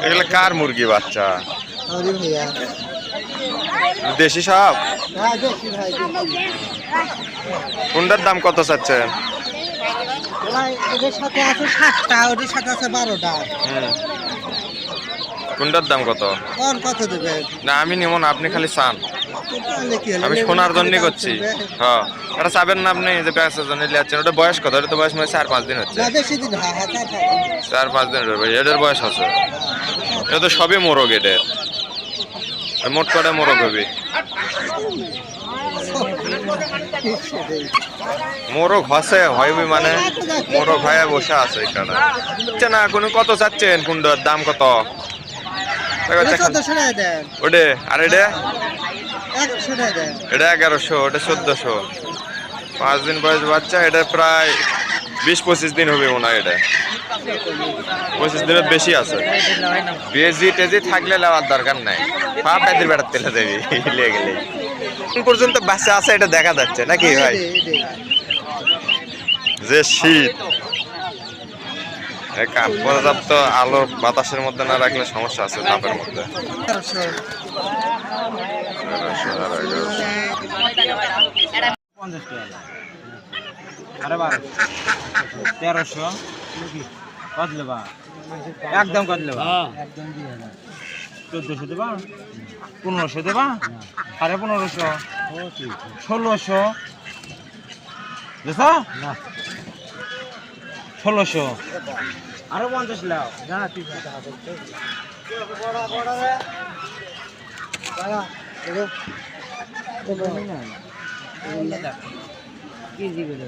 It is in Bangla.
এগুলো কার মুরগি বাচ্চা? দেশি সব? কোনটার দাম কত চাচ্ছেন? ওদের সাথে আছে 7টা, ওদের সাথে আছে 12টা। কোনটার দাম কত? কত দেবে? না আমি নিব না, আপনি খালি চান। আমি শোনার জন্যই করছি। হ্যাঁ, এটা চাবেন না আপনি যে ব্যবসার জন্য লিয়াচ্ছেন। ওটা বয়স কত? এটা তো বয়স মানে 4-5 দিন হচ্ছে। 4-5 দিন ভাই, এটার বয়স আছে। এটা তো সবই মোরগ। এদের মোট কটা মোরগ হবে? মোরগ হসে হইবি মানে মোরগ হয়ে বসে আছে এখানে। আচ্ছা না, কোন কত চাচ্ছেন? কুন্ডার দাম কত? ওটে আর এটা 1100, ওটা 1400। 5 দিন বয়স বাচ্চা। এটা প্রায় 20-25 দিন হবে মনে হয়। এটা 25 দিনের বেশি আছে। বেজি টেজি থাকলে নেওয়ার দরকার নাই, পা পেদের বেড়ার তেলে দেবি লিয়ে গেলে। কোন পর্যন্ত বাচ্চা আছে এটা দেখা যাচ্ছে নাকি ভাই? যে শীত, পর্যাপ্ত আলো বাতাসের মধ্যে না রাখলে সমস্যা আছে। তাপের মধ্যে 1300 কত লেবা? একদম কত লেবা? 1400 দেবা? 1500 দেবা? 1550, 1600 দেখো না, 1600 আরো 50 লাও না। ঠিক আছে বড় বড় রে দাদা দেখো তো বড় না কেজি করে